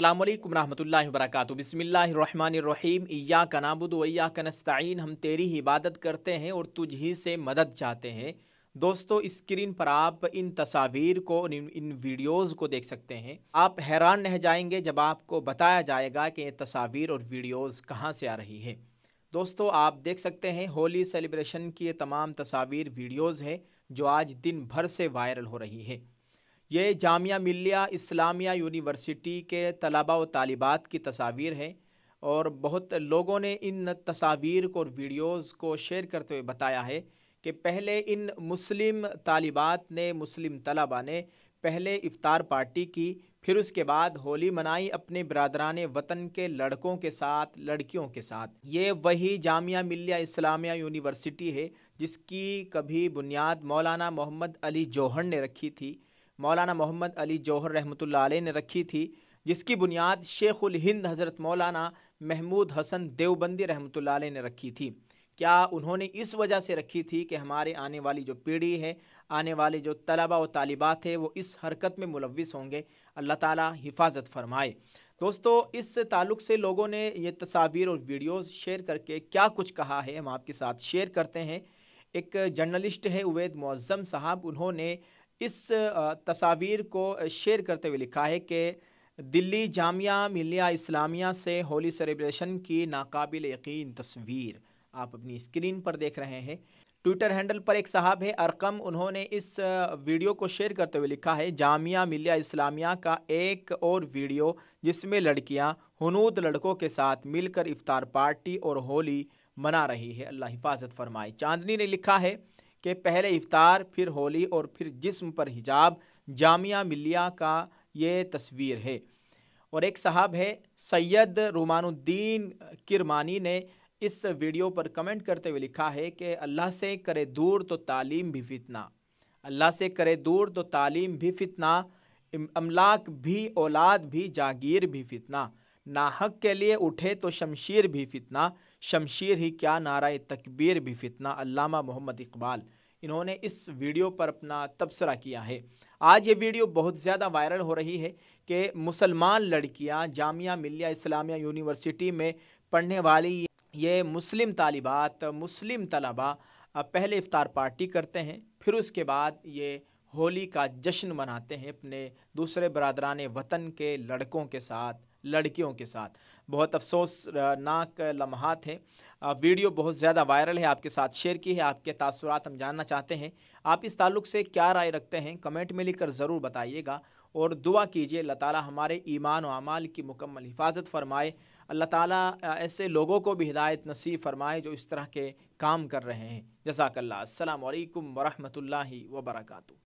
अस्सलामुअलैकुम रहमतुल्लाहि व बरकातुहू। बिस्मिल्लाहिर्रहमानिर्रहीम। इय्याका नअबुदु व इय्याका नस्तईन। हम तेरी ही इबादत करते हैं और तुझ ही से मदद चाहते हैं। दोस्तों, स्क्रीन पर आप इन तस्वीर को, इन वीडियोज़ को देख सकते हैं। आप हैरान रह जाएंगे जब आपको बताया जाएगा कि ये तस्वीर और वीडियोज़ कहाँ से आ रही है। दोस्तों, आप देख सकते हैं होली सेलिब्रेशन की ये तमाम तस्वीर वीडियोज़ है जो आज दिन भर से वायरल हो रही है। ये जामिया मिल्लिया इस्लामिया यूनिवर्सिटी के तलबा व तालिबात की तस्वीर है और बहुत लोगों ने इन तस्वीर को और वीडियोज़ को शेयर करते हुए बताया है कि पहले इन मुस्लिम तालिबात ने, मुस्लिम तलबा ने पहले इफ्तार पार्टी की, फिर उसके बाद होली मनाई अपने बिरादरान वतन के लड़कों के साथ, लड़कियों के साथ। ये वही जामिया मिल्लिया इस्लामिया यूनिवर्सिटी है जिसकी कभी बुनियाद मौलाना मोहम्मद अली जौहर ने रखी थी। मौलाना मोहम्मद अली जौहर रहमतुल्लाह अलैह ने रखी थी, जिसकी बुनियाद शेखुल हिंद हज़रत मौलाना महमूद हसन देवबंदी रहमतुल्लाह अलैह ने रखी थी। क्या उन्होंने इस वजह से रखी थी कि हमारे आने वाली जो पीढ़ी है, आने वाले जो तलबा व तालिबात है, वो इस हरकत में मुलव्विस होंगे? अल्लाह ताला हिफाजत फरमाए। दोस्तों, इस ताल्लुक़ से लोगों ने ये तस्वीर और वीडियोज़ शेयर करके क्या कुछ कहा है, हम आपके साथ शेयर करते हैं। एक जर्नलिस्ट है उवैद मुअज़्ज़म साहब, उन्होंने इस तस्वीर को शेयर करते हुए लिखा है कि दिल्ली जामिया मिल्लिया इस्लामिया से होली सेलिब्रेशन की नाकाबिल यकीन तस्वीर आप अपनी स्क्रीन पर देख रहे हैं। ट्विटर हैंडल पर एक साहब है अरकम, उन्होंने इस वीडियो को शेयर करते हुए लिखा है, जामिया मिल्लिया इस्लामिया का एक और वीडियो जिसमें लड़कियां हुनूद लड़कों के साथ मिलकर इफ्तार पार्टी और होली मना रही है, अल्लाह हिफाजत फरमाए। चांदनी ने लिखा है कि पहले इफ्तार, फिर होली और फिर जिस्म पर हिजाब, जामिया मिल्लिया का ये तस्वीर है। और एक साहब है सैयद रुमानुद्दीन किरमानी ने इस वीडियो पर कमेंट करते हुए लिखा है कि अल्लाह से करे दूर तो तालीम भी फितना, अल्लाह से करे दूर तो तालीम भी फितना, अमलाक भी, औलाद भी, जागीर भी फितना, नाहक के लिए उठे तो शमशीर भी फितना, शमशीर ही क्या नाराए तकबीर भी फितना। अल्लामा मोहम्मद इकबाल, इन्होंने इस वीडियो पर अपना तबसरा किया है। आज ये वीडियो बहुत ज़्यादा वायरल हो रही है कि मुसलमान लड़कियां जामिया मिल्लिया इस्लामिया यूनिवर्सिटी में पढ़ने वाली ये मुस्लिम तालिबात, मुस्लिम तलबा पहले इफ्तार पार्टी करते हैं, फिर उसके बाद ये होली का जश्न मनाते हैं अपने दूसरे बरादरान वतन के लड़कों के साथ, लड़कियों के साथ। बहुत अफसोसनाक लम्हात हैं। वीडियो बहुत ज़्यादा वायरल है, आपके साथ शेयर की है। आपके तासुरात हम जानना चाहते हैं, आप इस ताल्लुक़ से क्या राय रखते हैं, कमेंट में लिखकर ज़रूर बताइएगा। और दुआ कीजिए अल्लाह ताला हमारे ईमान और अमाल की मुकम्मल हिफाजत फरमाए। अल्लाह ताला ऐसे लोगों को भी हिदायत नसीब फरमाए जो इस तरह के काम कर रहे हैं। जज़ाकल्लाह। अस्सलामु अलैकुम व रहमतुल्लाहि व बरकातुहू।